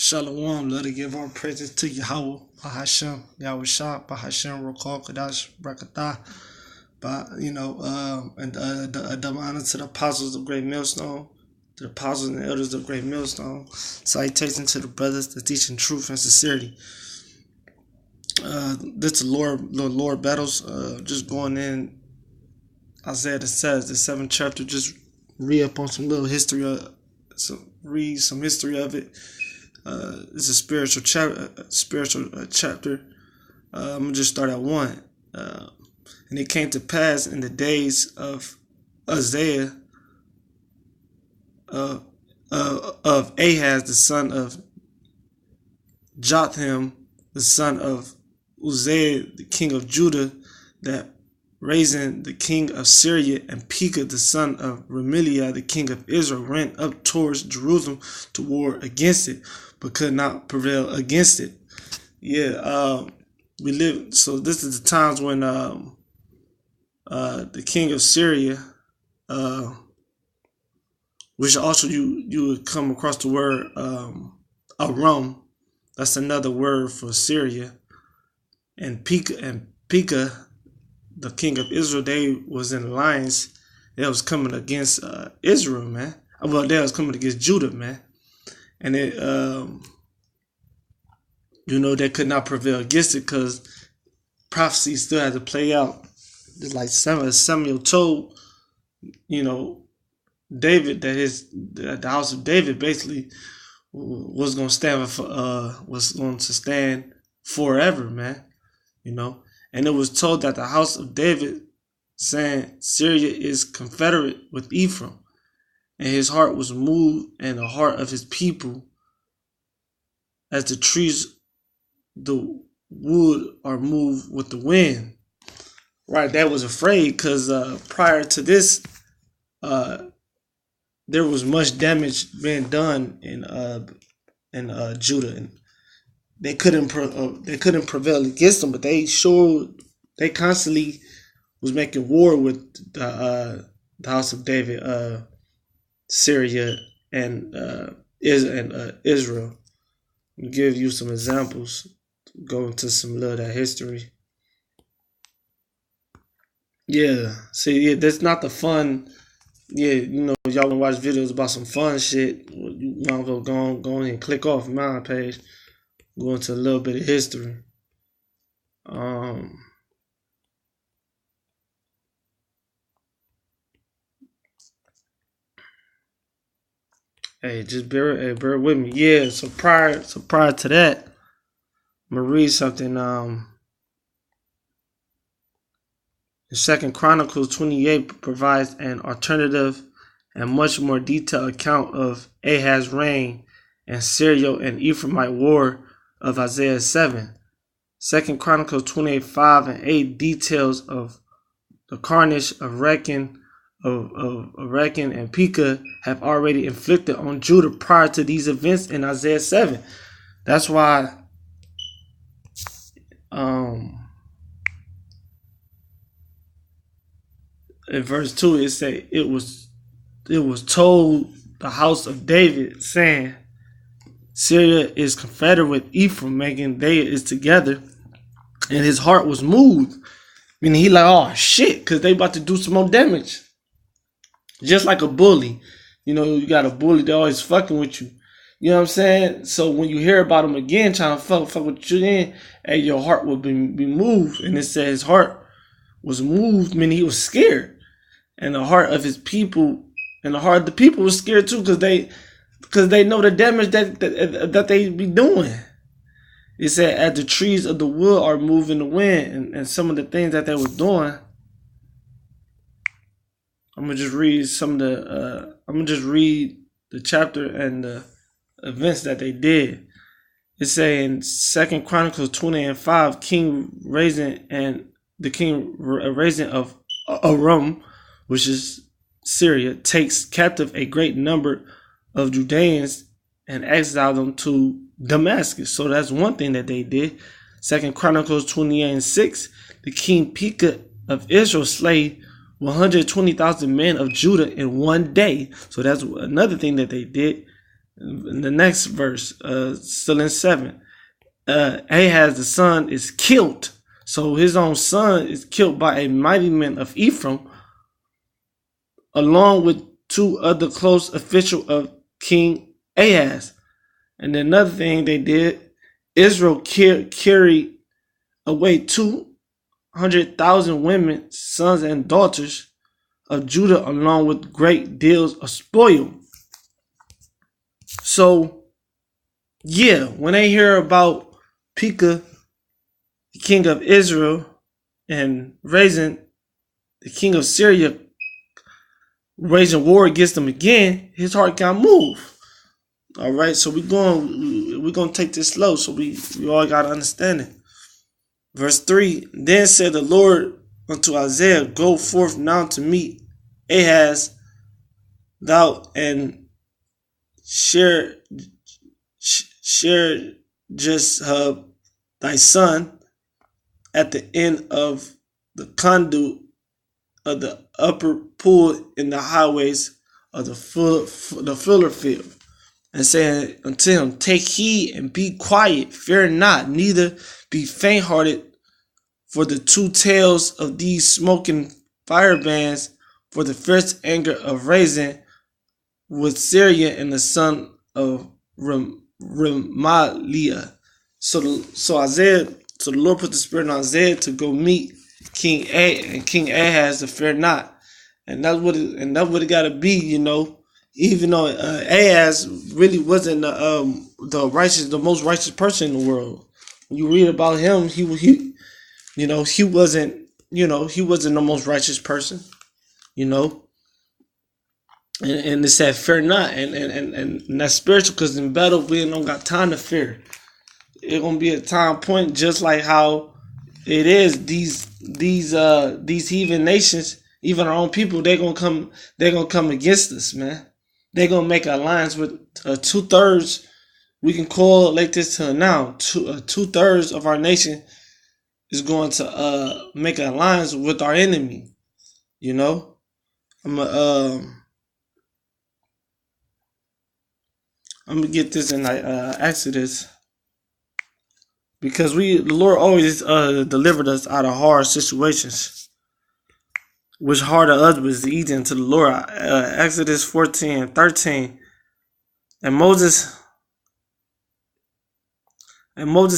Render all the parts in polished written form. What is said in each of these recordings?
Shalom, let us give our praises to Yahweh, Bahashem, Yahweh Shah, Bahashem, Rokal, Kadash, Brakatah, and double honor to the apostles of Great Millstone, to the apostles and the elders of Great Millstone. Salutation to the brothers that teaching truth and sincerity. This is Lord battles, just going in Isaiah that says the 7th chapter, just read up on some little history read some history of it. It's a spiritual chapter. I'm gonna just start at 1. And it came to pass in the days of Uzziah, of Ahaz the son of Jotham, the son of Uzziah, the king of Judah, that Rezin the king of Syria and Pekah the son of Remaliah the king of Israel ran up towards Jerusalem to war against it, but could not prevail against it. We live. So this is the times when the king of Syria, which also you would come across the word Aram. That's another word for Syria. And Pekah, the king of Israel, they was in alliance. They was coming against Israel, man. Well, they was coming against Judah, man. And it, they could not prevail against it because prophecy still had to play out. Just like Samuel told, David that the house of David basically was going to stand forever, man. And it was told that the house of David, saying Syria is confederate with Ephraim, and his heart was moved, and the heart of his people, as the trees, the wood are moved with the wind. Right, that was afraid because prior to this, there was much damage being done in Judah, and they couldn't prevail against them. But they constantly was making war with the house of David, Syria, and Israel. I'll give you some examples. Go into some little of that history. That's not the fun. Y'all wanna watch videos about some fun shit. You might as well go on and click off my page. Go into a little bit of history. Hey, just bear with me. So prior to that, I'm gonna read something. In 2 Chronicles 28 provides an alternative and much more detailed account of Ahaz's reign and Syria and Ephraimite war of Isaiah 7. 2 Chronicles 28:5 and 8 details of the carnage of Rechen and Pekah have already inflicted on Judah prior to these events in Isaiah 7. That's why in verse 2 it say it was told the house of David, saying Syria is confederate with Ephraim, making they is together, and his heart was moved. Meaning he like, oh shit, because they about to do some more damage. Just like a bully. You got a bully that always fucking with you. You know what I'm saying? So when you hear about him again trying to fuck with you in, hey, your heart will be moved. And it says his heart was moved, meaning he was scared. And the heart of his people, and the heart of the people was scared too, because they know the damage that they be doing. It said, as the trees of the wood are moving the wind, and some of the things that they were doing. I'm gonna just read the chapter and the events that they did. It say in 2 Chronicles 20:5, King Rezin and the king Rezin of Aram, which is Syria, takes captive a great number of Judeans and exiled them to Damascus. So that's one thing that they did. 2 Chronicles 28:6, the king Pekah of Israel slayed 120,000 men of Judah in one day. So that's another thing that they did. In the next verse, still in 7, Ahaz the son is killed. So his own son is killed by a mighty man of Ephraim, along with 2 other close officials of King Ahaz. And another thing they did, Israel carried away 200,000 women, sons, and daughters of Judah, along with great deals of spoil. So, yeah, when they hear about Pekah, the king of Israel, and Rezin, the king of Syria, raising war against them again, his heart got moved. All right, so we're gonna take this slow, so we all gotta understand it. Verse 3: Then said the Lord unto Isaiah, Go forth now to meet Ahaz, thou and share just thy son, at the end of the conduit of the upper pool in the highways of the fuller field, and saying unto him, Take heed and be quiet, fear not, neither be faint-hearted, for the 2 tails of these smoking firebands, for the fierce anger of Rezin with Syria and the son of Remaliah. So the Lord put the spirit on Isaiah to go meet King Ahaz to fear not, and that's what it got to be, you know. Even though Ahaz really wasn't the most righteous person in the world. When you read about him, he wasn't the most righteous person, you know. And it said, fear not, and that's spiritual, because in battle we don't got time to fear. It's gonna be a time point, just like how it is these heathen nations, even our own people, they're gonna come against us, man. They're gonna make an alliance with 2/3. We can call it like this to now. 2/3 of our nation is going to make an alliance with our enemy. You know, I'm gonna get this in Exodus, because the Lord always delivered us out of hard situations, which hard of us was easy unto the Lord. Exodus 14:13, and Moses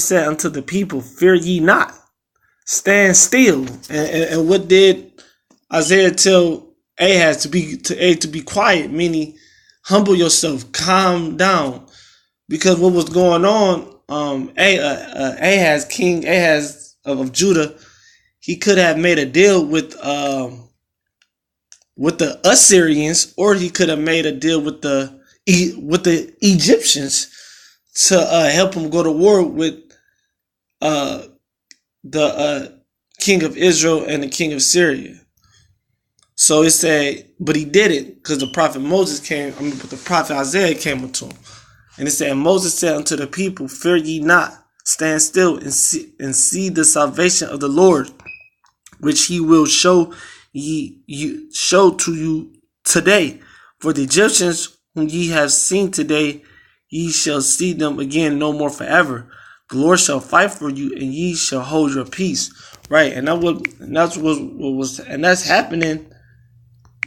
said unto the people, Fear ye not, stand still. And what did Isaiah tell Ahaz to be quiet, meaning humble yourself, calm down, because what was going on, King Ahaz of Judah, he could have made a deal with the Assyrians, or he could have made a deal with the Egyptians to help him go to war with the king of Israel and the king of Syria. So it said, but he didn't, because the prophet Isaiah came unto him. And it said, Moses said unto the people, Fear ye not, stand still and see the salvation of the Lord, which he will show to you today. For the Egyptians whom ye have seen today, ye shall see them again no more forever. The Lord shall fight for you, and ye shall hold your peace. Right, and that's happening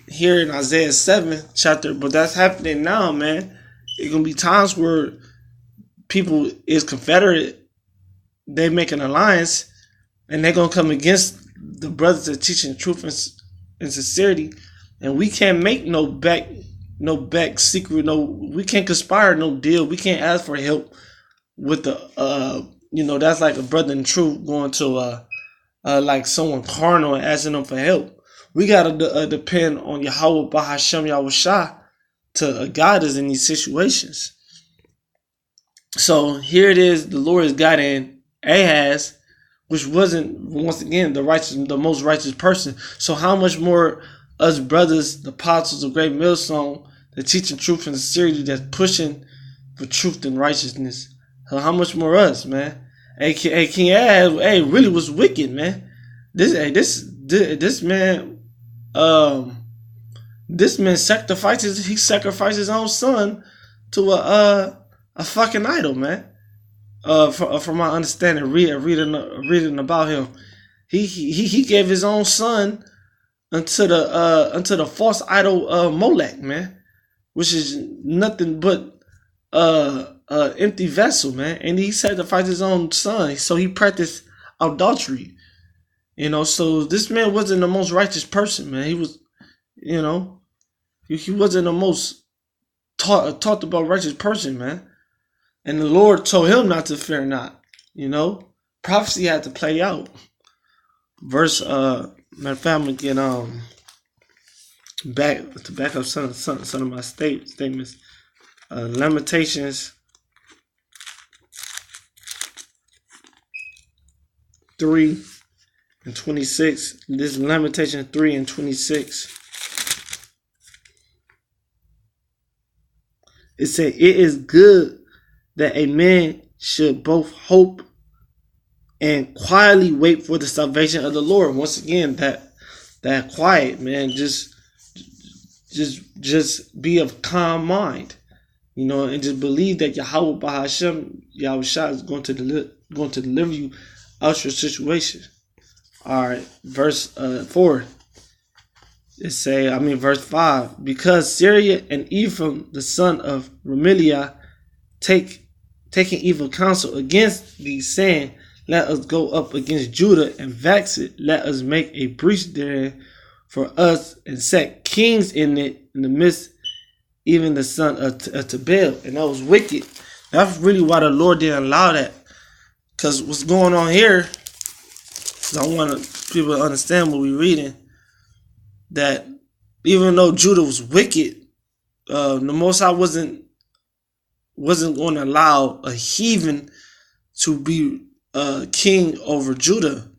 here in Isaiah 7 chapter, but that's happening now, man. It's gonna be times where people is confederate, they make an alliance, and they're gonna come against the brothers that teaching truth and sincerity, and we can't make no back secret, we can't conspire no deal, we can't ask for help with the that's like a brother in truth going to like someone carnal and asking them for help. We gotta depend on Yahweh Bahashem Yahushua to guide us in these situations. So here it is, the Lord is guiding Ahaz, which wasn't, once again, the most righteous person. So how much more us brothers, the apostles of Great Millstone, the teaching truth and sincerity, that's pushing for truth and righteousness. So how much more us, man? King Ahaz, really was wicked, man. This man sacrificed his own son a fucking idol, man. From my understanding, reading about him, he gave his own son unto the false idol Molech, man, which is nothing but empty vessel, man. And he sacrificed his own son, so he practiced adultery. So this man wasn't the most righteous person, man. He was, he wasn't the most talked about righteous person, man. And the Lord told him not to fear not. Prophecy had to play out. Verse matter of fact, I'm gonna get back up some of my statements. Lamentations 3:26. This is Lamentations 3:26. It said, "It is good that a man should both hope and quietly wait for the salvation of the Lord." Once again, that quiet, man, just be of calm mind, and just believe that Yahweh Bahashem, Yahushua is going to deliver you out your situation. All right, verse 4. Verse 5. Because Syria and Ephraim, the son of Remaliah, taking evil counsel against thee, saying, let us go up against Judah and vex it. Let us make a breach there for us and set kings in it in the midst, even the son of Tabel. And that was wicked. That's really why the Lord didn't allow that. Because what's going on here, I want people to understand what we're reading, that even though Judah was wicked, the Most High wasn't going to allow a heathen to be king over Judah,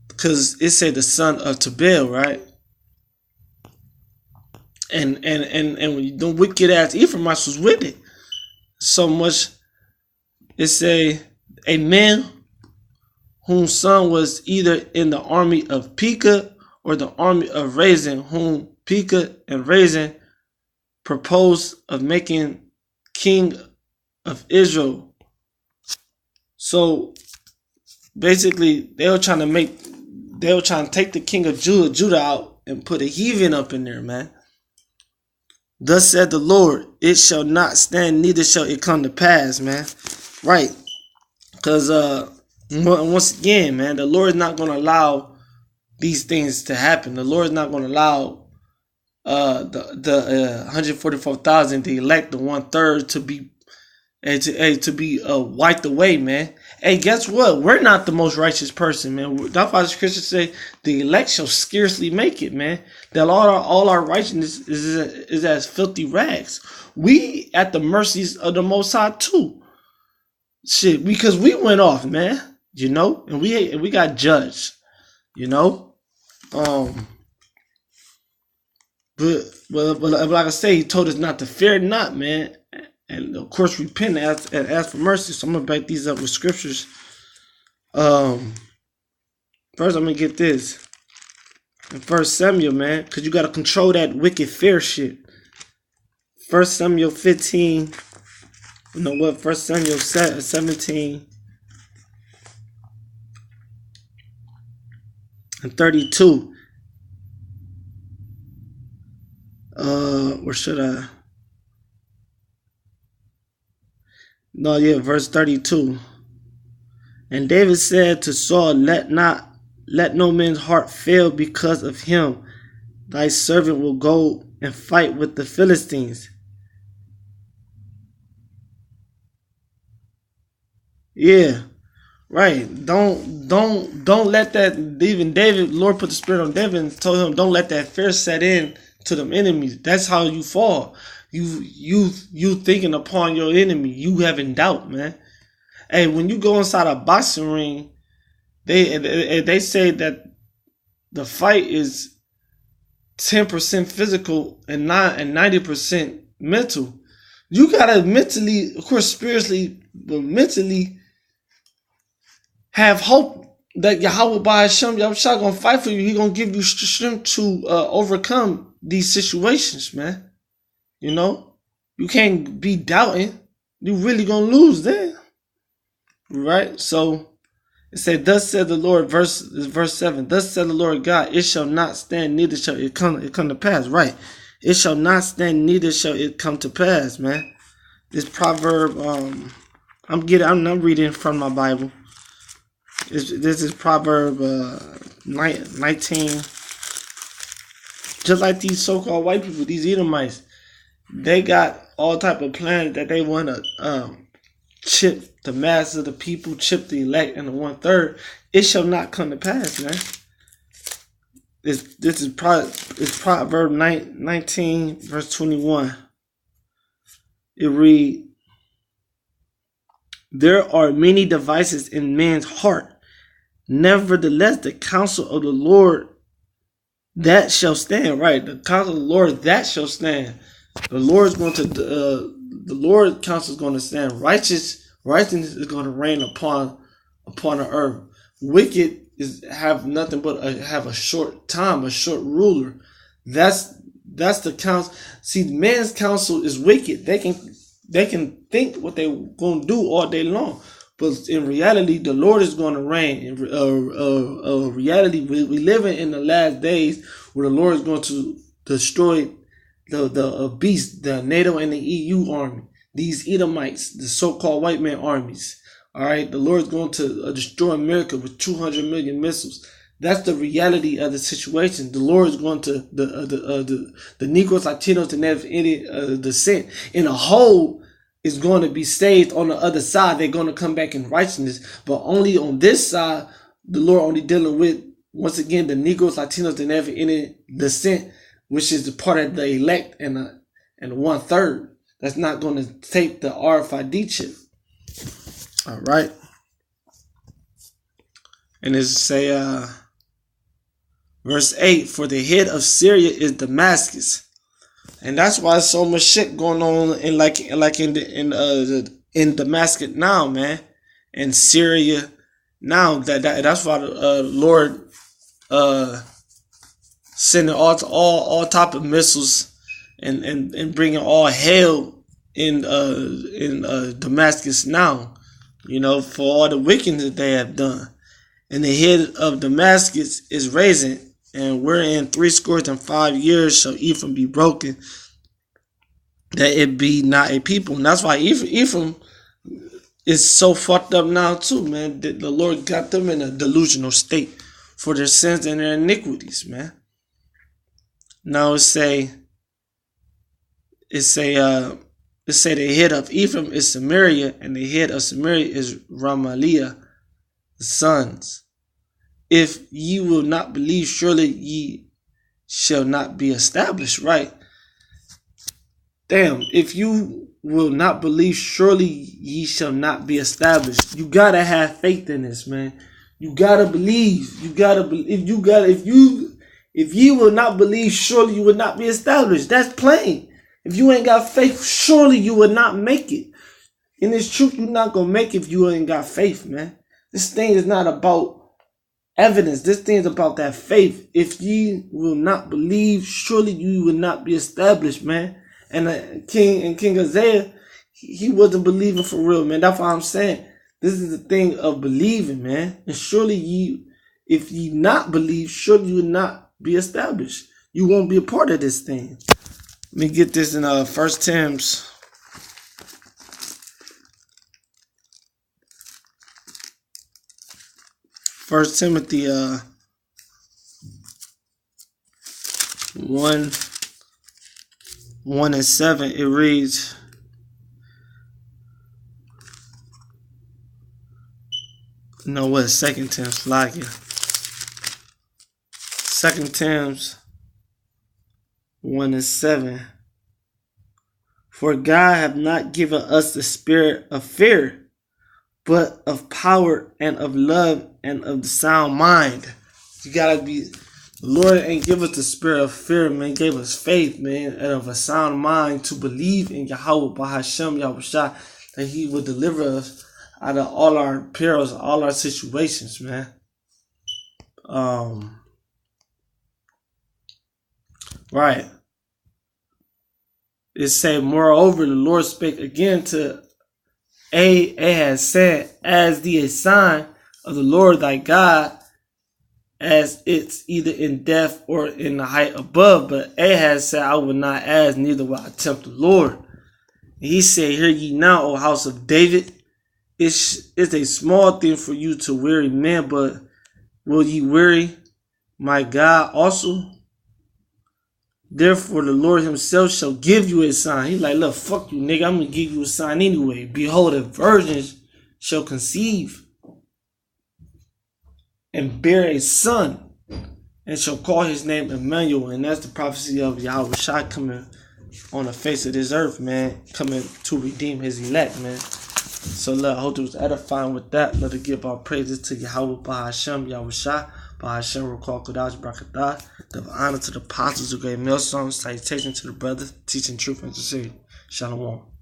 because it said the son of Tabel, right? And when the wicked ass Ephraimites was with it, so much it say a man whose son was either in the army of Pekah or the army of Rezin, whom Pekah and Rezin proposed of making king of Israel. So basically, they were trying to take the king of Judah out and put a heathen up in there, man. Thus said the Lord, it shall not stand, neither shall it come to pass, man. Right. Because once again, man, the Lord is not going to allow these things to happen. The Lord is not going to allow the 144,000, the elect, the 1/3 to be wiped away, man. Hey, guess what? We're not the most righteous person, man. That's why the scriptures say the elect shall scarcely make it, man. That all our righteousness is as filthy rags. We at the mercies of the Most High too. Shit, because we went off, man. And we got judged. But like I say, he told us not to fear not, man. And of course, repent and ask for mercy. So I'm gonna back these up with scriptures. First, I'm gonna get this in 1 Samuel, man, because you gotta control that wicked fear shit. 1 Samuel 15. 1 Samuel 17 and 32. Where should I? Verse 32. And David said to Saul, let no man's heart fail because of him. Thy servant will go and fight with the Philistines. Yeah, right. Don't let that. Even David, Lord put the spirit on David and told him, don't let that fear set in to them enemies. That's how you fall. You thinking upon your enemy. You having doubt, man. Hey, when you go inside a boxing ring, they say that the fight is 10% physical and 90% mental. You gotta mentally, of course, spiritually, but mentally have hope that Yahweh Bahashem, Yahushua gonna fight for you. He gonna give you strength to overcome these situations, man. You can't be doubting. You really gonna lose then. Right? So it said, thus said the Lord, verse 7. Thus said the Lord God, it shall not stand, neither shall it come to pass. Right. It shall not stand, neither shall it come to pass, man. This proverb, I'm reading from my Bible. This is Proverb 19. Just like these so-called white people, these Edomites, they got all type of plans that they want to chip the mass of the people, chip the elect and the 1/3. It shall not come to pass, man. This is Proverb 19 verse 21. It reads, there are many devices in man's heart. Nevertheless, the counsel of the Lord that shall stand. Right, the counsel of the Lord that shall stand. The Lord's going to the Lord counsel is going to stand. Righteousness is going to reign upon the earth. Wicked is have nothing but have a short time, a short ruler. That's the counsel. See, man's counsel is wicked. They can think what they're going to do all day long, but in reality, the Lord is going to reign. In reality, we living in the last days where the Lord is going to destroy the beast, the NATO and the EU army, these Edomites, the so-called white man armies. All right, the Lord's going to destroy America with 200 million missiles. That's the reality of the situation. The Lord is going to the Negroes, Latinos, and Native Indian descent in a whole is going to be saved. On the other side, they're going to come back in righteousness. But only on this side, the Lord only dealing with, once again, the Negroes, Latinos, and Native Indian descent, which is the part of the elect and the 1/3. That's not going to take the RFID chip. All right. And it's say, verse 8, for the head of Syria is Damascus. And that's why there's so much shit going on in Damascus now, man. In Syria now. That's why the Lord sending all type of missiles and bringing all hell in Damascus now, you know, for all the wickedness that they have done. And the head of Damascus is raising, and we're in 65 years shall Ephraim be broken, that it be not a people. And that's why Ephraim is so fucked up now too, man. The Lord got them in a delusional state for their sins and their iniquities, man. Now it say the head of Ephraim is Samaria, and the head of Samaria is Ramaliah, the sons. If ye will not believe, surely ye shall not be established. Right? Damn, if you will not believe, surely ye shall not be established. You gotta have faith in this, man. You gotta believe. You gotta believe. If you will not believe, surely you will not be established. That's plain. If you ain't got faith, surely you will not make it. In this truth, you're not gonna make it if you ain't got faith, man. This thing is not about evidence. This thing is about that faith. If ye will not believe, surely you will not be established, man. And King Isaiah, he wasn't believing for real, man. That's why I'm saying this is the thing of believing, man. And surely if ye not believe, surely you will not be established. You won't be a part of this thing. Let me get this in 1 Timothy. First Timothy 1:1-7. It reads, no, what? 2 Timothy, like it. 2 Timothy 1:7. For God hath not given us the spirit of fear, but of power and of love and of the sound mind. You gotta be. The Lord ain't give us the spirit of fear, man. He gave us faith, man, and of a sound mind to believe in Yahweh Bahashem Yahushua, that He will deliver us out of all our perils, all our situations, man. Right. It say, moreover, the Lord spake again to Ahaz, saying, as the sign of the Lord thy God, as it's either in depth or in the height above. But Ahaz said, I will not ask, neither will I tempt the Lord. And he said, hear ye now, O house of David, it's a small thing for you to weary men, but will ye weary my God also? Therefore the Lord himself shall give you a sign. He like, look, fuck you, nigga. I'm going to give you a sign anyway. Behold, a virgin shall conceive and bear a son, and shall call his name Emmanuel. And that's the prophecy of Yahweh Shai coming on the face of this earth, man. Coming to redeem his elect, man. So look, I hope it was edifying with that. Let us give our praises to Yahweh Bahashem, Yahweh Shai. Bahashem, Rakal Kodash, Brakatah. Give honor to the apostles who gave meal songs, salutation to the brothers, teaching truth and sincerity. Shalom.